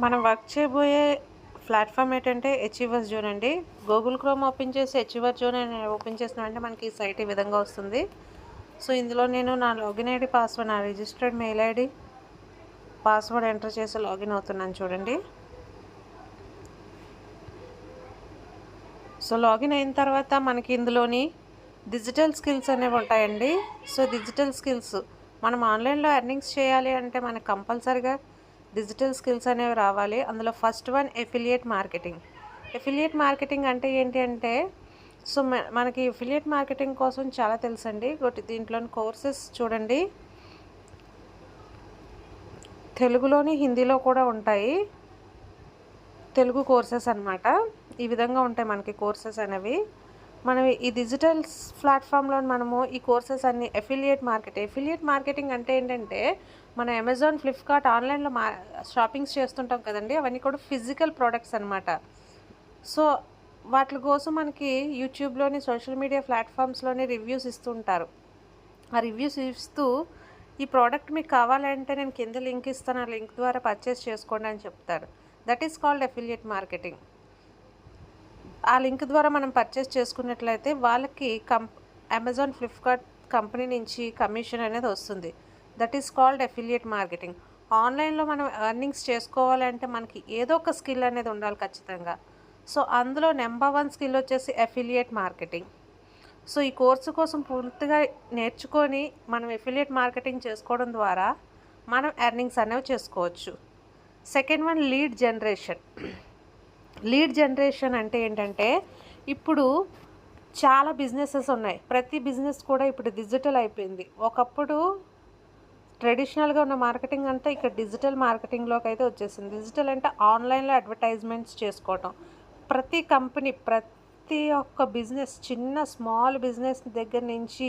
మనం వర్క్ చేయబోయే ప్లాట్ఫామ్ ఏంటంటే అచీవర్స్ జోన్ అండి. గూగుల్ క్రోమ్ ఓపెన్ చేసి అచీవర్ జోన్ అని ఓపెన్ చేసినామంటే మనకి ఈ సైట్ ఈ విధంగా వస్తుంది. సో ఇందులో నేను నా లాగిన్ ఐడి పాస్వర్డ్, నా registered mail ID password enter చేసి లాగిన్ అవుతున్నాను చూడండి. సో లాగిన్ అయిన తర్వాత మనకి ఇందులోని డిజిటల్ స్కిల్స్ అనేవి ఉంటాయండి. సో డిజిటల్ స్కిల్స్ మనం ఆన్లైన్లో ఎర్నింగ్స్ చేయాలి అంటే మనకు కంపల్సరిగా డిజిటల్ స్కిల్స్ అనేవి రావాలి. అందులో first one affiliate marketing. Affiliate marketing అంటే ఏంటి అంటే సో మనకి ఎఫిలియేట్ మార్కెటింగ్ కోసం చాలా తెలుసండి. దీంట్లోని కోర్సెస్ చూడండి, తెలుగులోని హిందీలో కూడా ఉంటాయి. తెలుగు కోర్సెస్ అన్నమాట. ఈ విధంగా ఉంటాయి మనకి కోర్సెస్ అనేవి. మనం ఈ డిజిటల్ ప్లాట్ఫామ్లో మనము ఈ కోర్సెస్ అన్ని ఎఫిలియేట్ మార్కెటింగ్ అంటే ఏంటంటే మన అమెజాన్, ఫ్లిప్కార్ట్ ఆన్లైన్లో షాపింగ్స్ చేస్తుంటాం కదండి, అవన్నీ కూడా ఫిజికల్ ప్రోడక్ట్స్ అనమాట. సో వాటి కోసం మనకి యూట్యూబ్లోని సోషల్ మీడియా ప్లాట్ఫామ్స్లోని రివ్యూస్ ఇస్తుంటారు. ఆ రివ్యూస్ ఇస్తూ ఈ ప్రోడక్ట్ మీకు కావాలంటే నేను కింద లింక్ ఇస్తాను, ఆ లింక్ ద్వారా పర్చేస్ చేసుకోండి అని చెప్తారు. That is called affiliate marketing. ఆ లింక్ ద్వారా మనం పర్చేస్ చేసుకున్నట్లయితే వాళ్ళకి అమెజాన్, ఫ్లిప్కార్ట్ కంపెనీ నుంచి కమిషన్ అనేది వస్తుంది. That is called affiliate marketing. ఆన్లైన్లో మనం ఎర్నింగ్స్ చేసుకోవాలంటే మనకి ఏదో ఒక స్కిల్ అనేది ఉండాలి ఖచ్చితంగా. సో అందులో నెంబర్ 1 స్కిల్ వచ్చేసి ఎఫిలియేట్ మార్కెటింగ్. సో ఈ కోర్సు కోసం పూర్తిగా నేర్చుకొని మనం ఎఫిలియేట్ మార్కెటింగ్ చేసుకోవడం ద్వారా మనం ఎర్నింగ్స్ అనేవి చేసుకోవచ్చు. Second one lead generation. Lead generation అంటే ఏంటంటే ఇప్పుడు చాలా బిజినెసెస్ ఉన్నాయి. ప్రతి బిజినెస్ కూడా ఇప్పుడు డిజిటల్ అయిపోయింది. ఒకప్పుడు ట్రెడిషనల్గా ఉన్న మార్కెటింగ్ అంతా ఇక్కడ డిజిటల్ మార్కెటింగ్లోకి అయితే వచ్చేసింది. డిజిటల్ అంటే ఆన్లైన్లో అడ్వర్టైజ్మెంట్స్ చేసుకోవటం. ప్రతి కంపెనీ, ప్రతి ఒక్క బిజినెస్, చిన్న స్మాల్ బిజినెస్ దగ్గర నుంచి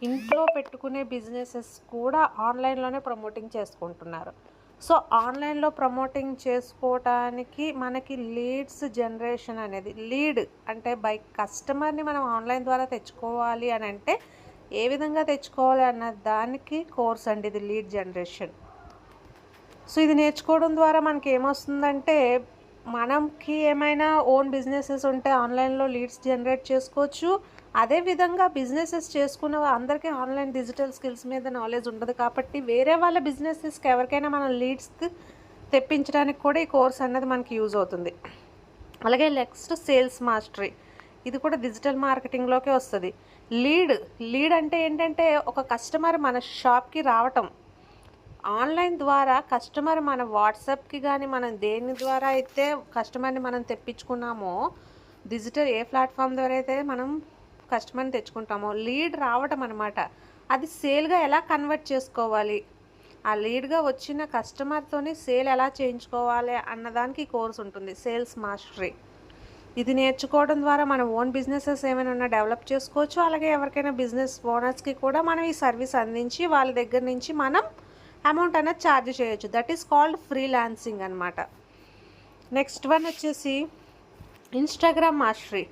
ఇంట్లో పెట్టుకునే బిజినెసెస్ కూడా ఆన్లైన్లోనే ప్రమోటింగ్ చేసుకుంటున్నారు. సో ఆన్లైన్లో ప్రమోటింగ్ చేసుకోవటానికి మనకి లీడ్స్ జనరేషన్ అనేది, లీడ్ అంటే బై కస్టమర్ని మనం ఆన్లైన్ ద్వారా తెచ్చుకోవాలి అని అంటే ఏ విధంగా తెచ్చుకోవాలి అన్న దానికి కోర్స్ అండి ఇది, లీడ్ జనరేషన్. సో ఇది నేర్చుకోవడం ద్వారా మనకి ఏమొస్తుందంటే మనకి ఏమైనా ఓన్ బిజినెసెస్ ఉంటే ఆన్లైన్లో లీడ్స్ జనరేట్ చేసుకోవచ్చు. అదేవిధంగా బిజినెసెస్ చేసుకున్న అందరికీ ఆన్లైన్ డిజిటల్ స్కిల్స్ మీద నాలెడ్జ్ ఉండదు కాబట్టి వేరే వాళ్ళ బిజినెసెస్కి ఎవరికైనా మనం లీడ్స్ తెప్పించడానికి కూడా ఈ కోర్స్ అనేది మనకి యూజ్ అవుతుంది. అలాగే నెక్స్ట్ సేల్స్ మాస్టరీ. ఇది కూడా డిజిటల్ మార్కెటింగ్లోకే వస్తుంది. లీడ్ అంటే ఏంటంటే ఒక కస్టమర్ మన షాప్కి రావటం. ఆన్లైన్ ద్వారా కస్టమర్ మన వాట్సాప్కి కానీ మనం దేని ద్వారా అయితే కస్టమర్ని మనం తెప్పించుకున్నామో, డిజిటల్ ఏ ప్లాట్ఫామ్ ద్వారా అయితే మనం కస్టమర్ని తెచ్చుకుంటామో, లీడ్ రావటం అనమాట. అది సేల్గా ఎలా కన్వర్ట్ చేసుకోవాలి, ఆ లీడ్గా వచ్చిన కస్టమర్తోని సేల్ ఎలా చేయించుకోవాలి అన్నదానికి కోర్స్ ఉంటుంది, సేల్స్ మాస్టరీ. ఇది నేర్చుకోవడం ద్వారా మన ఓన్ బిజినెసెస్ ఏమైనా ఉన్నా డెవలప్ చేసుకోవచ్చు. అలాగే ఎవరికైనా బిజినెస్ ఓనర్స్కి కూడా మనం ఈ సర్వీస్ అందించి వాళ్ళ దగ్గర నుంచి మనం అమౌంట్ అనేది ఛార్జ్ చేయొచ్చు. దట్ ఈస్ కాల్డ్ ఫ్రీలాన్సింగ్ అనమాట. నెక్స్ట్ వన్ వచ్చేసి ఇన్స్టాగ్రామ్ మాస్టరీ.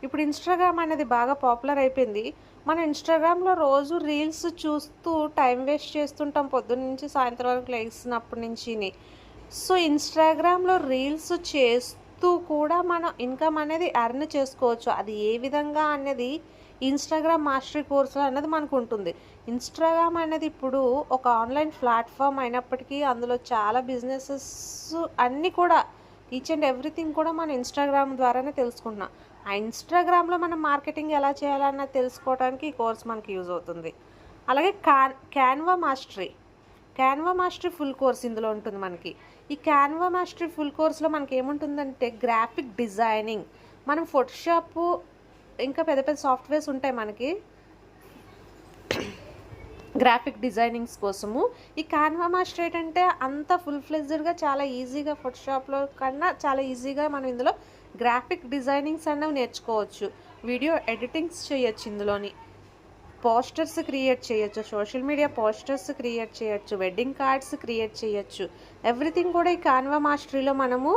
ఇప్పుడు ఇన్స్టాగ్రామ్ అనేది బాగా పాపులర్ అయిపోయింది. మనం ఇన్స్టాగ్రామ్లో రోజు రీల్స్ చూస్తూ టైం వేస్ట్ చేస్తుంటాం పొద్దున్న నుంచి సాయంత్రం వరకు లేచినప్పటి నుంచి. సో ఇన్స్టాగ్రామ్లో రీల్స్ చేస్తూ కూడా మనం ఇన్కమ్ అనేది ఎర్న్ చేసుకోవచ్చు. అది ఏ విధంగా అనేది ఇన్స్టాగ్రామ్ మాస్టరీ కోర్సులో అనేది మనకు ఉంటుంది. ఇన్స్టాగ్రామ్ అనేది ఇప్పుడు ఒక ఆన్లైన్ ప్లాట్ఫామ్ అయినప్పటికీ అందులో చాలా బిజినెసెస్ అన్నీ కూడా ఈచ్ అండ్ ఎవ్రీథింగ్ కూడా మనం ఇన్స్టాగ్రామ్ ద్వారానే తెలుసుకుంటున్నాం. ఆ ఇన్స్టాగ్రామ్లో మనం మార్కెటింగ్ ఎలా చేయాలన్నది తెలుసుకోవడానికి ఈ కోర్స్ మనకి యూజ్ అవుతుంది. అలాగే క్యాన్వా మాస్టరీ ఫుల్ కోర్స్ ఇందులో ఉంటుంది మనకి. ఈ క్యాన్వా మాస్టరీ ఫుల్ కోర్స్లో మనకి ఏముంటుందంటే గ్రాఫిక్ డిజైనింగ్, మనం ఫోటోషాప్ ఇంకా పెద్ద పెద్ద సాఫ్ట్వేర్స్ ఉంటాయి మనకి గ్రాఫిక్ డిజైనింగ్స్ కోసము. ఈ క్యాన్వా మాస్టర్ ఏంటంటే అంత ఫుల్ ఫ్లెజ్డ్గా చాలా ఈజీగా ఫోటోషాప్లో కన్నా చాలా ఈజీగా మనం ఇందులో గ్రాఫిక్ డిజైనింగ్స్ అనేవి నేర్చుకోవచ్చు. వీడియో ఎడిటింగ్స్ చేయొచ్చు, ఇందులోని పోస్టర్స్ క్రియేట్ చేయొచ్చు, సోషల్ మీడియా పోస్టర్స్ క్రియేట్ చేయొచ్చు, వెడ్డింగ్ కార్డ్స్ క్రియేట్ చేయొచ్చు. ఎవ్రీథింగ్ కూడా ఈ క్యాన్వా మాస్టరీలో మనము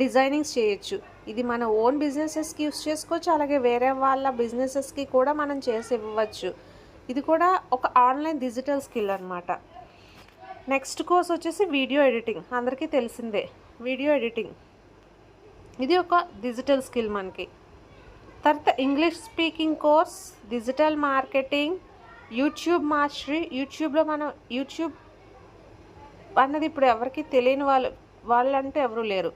డిజైనింగ్స్ చేయొచ్చు. ఇది మన ఓన్ బిజినెసెస్కి యూస్ చేసుకోవచ్చు, అలాగే వేరే వాళ్ళ బిజినెసెస్కి కూడా మనం చేసి ఇవ్వచ్చు. ఇది కూడా ఒక ఆన్లైన్ డిజిటల్ స్కిల్ అనమాట. నెక్స్ట్ కోర్స్ వచ్చేసి వీడియో ఎడిటింగ్, అందరికీ తెలిసిందే వీడియో ఎడిటింగ్. ఇది ఒక డిజిటల్ స్కిల్ మనకి. తర్వాత English speaking course, digital marketing, YouTube mastery. యూట్యూబ్లో మనం యూట్యూబ్ అన్నది ఇప్పుడు ఎవరికి తెలియని వాళ్ళంటే ఎవరు లేరు.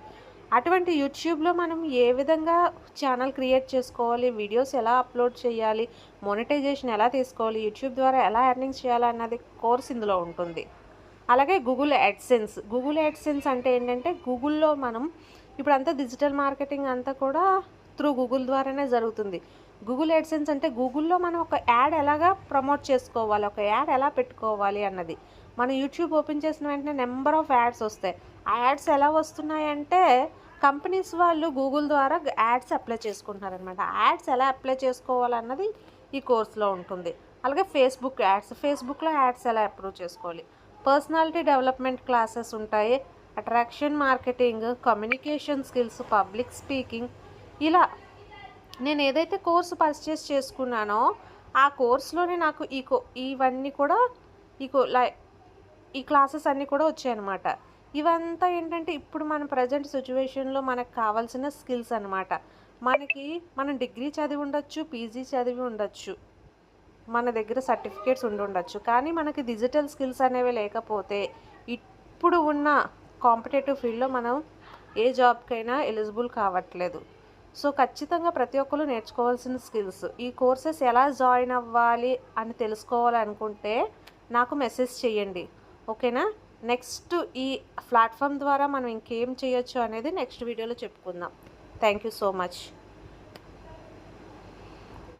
అటువంటి యూట్యూబ్లో మనం ఏ విధంగా ఛానల్ క్రియేట్ చేసుకోవాలి, వీడియోస్ ఎలా అప్లోడ్ చేయాలి, మోనిటైజేషన్ ఎలా తీసుకోవాలి, యూట్యూబ్ ద్వారా ఎలా ఎర్నింగ్స్ చేయాలి అన్నది కోర్స్ ఇందులో ఉంటుంది. అలాగే గూగుల్ యాడ్సెన్స్. గూగుల్ యాడ్సెన్స్ అంటే ఏంటంటే గూగుల్లో మనం ఇప్పుడంతా డిజిటల్ మార్కెటింగ్ అంతా కూడా త్రూ గూగుల్ ద్వారానే జరుగుతుంది. గూగుల్ యాడ్సెన్స్ అంటే గూగుల్లో మనం ఒక యాడ్ ఎలాగా ప్రమోట్ చేసుకోవాలి, ఒక యాడ్ ఎలా పెట్టుకోవాలి అన్నది. మనం యూట్యూబ్ ఓపెన్ చేసిన వెంటనే నెంబర్ ఆఫ్ యాడ్స్ వస్తాయి. ఆ యాడ్స్ ఎలా వస్తున్నాయంటే కంపెనీస్ వాళ్ళు గూగుల్ ద్వారా యాడ్స్ అప్లై చేసుకుంటున్నారనమాట. ఆ యాడ్స్ ఎలా అప్లై చేసుకోవాలన్నది ఈ కోర్సులో ఉంటుంది. అలాగే ఫేస్బుక్ యాడ్స్, ఫేస్బుక్లో యాడ్స్ ఎలా అప్రూవ్ చేసుకోవాలి. పర్సనాలిటీ డెవలప్మెంట్ క్లాసెస్ ఉంటాయి. Attraction marketing, communication skills, public speaking. ఇలా నేను ఏదైతే కోర్సు పర్చేస్ చేసుకున్నానో ఆ కోర్సులోనే నాకు ఇవన్నీ కూడా ఈ క్లాసెస్ అన్నీ కూడా వచ్చాయన్నమాట. ఇవంతా ఏంటంటే ఇప్పుడు మన ప్రజెంట్ సిచ్యువేషన్లో మనకు కావాల్సిన స్కిల్స్ అనమాట. మనం డిగ్రీ చదివి ఉండొచ్చు, పీజీ చదివి ఉండొచ్చు, మన దగ్గర సర్టిఫికేట్స్ ఉండొచ్చు, కానీ మనకి డిజిటల్ స్కిల్స్ అనేవి లేకపోతే ఇప్పుడు ఉన్న కాంపిటేటివ్ ఫీల్డ్లో మనం ఏ జాబ్కైనా ఎలిజిబుల్ కావట్లేదు. సో ఖచ్చితంగా ప్రతి ఒక్కరు నేర్చుకోవాల్సిన స్కిల్స్. ఈ కోర్సెస్ ఎలా జాయిన్ అవ్వాలి అని తెలుసుకోవాలనుకుంటే నాకు మెసేజ్ చేయండి, ఓకేనా? నెక్స్ట్ ఈ ప్లాట్ఫామ్ ద్వారా మనం ఇంకేం చేయొచ్చు అనేది నెక్స్ట్ వీడియోలో చెప్పుకుందాం. Thank you so much.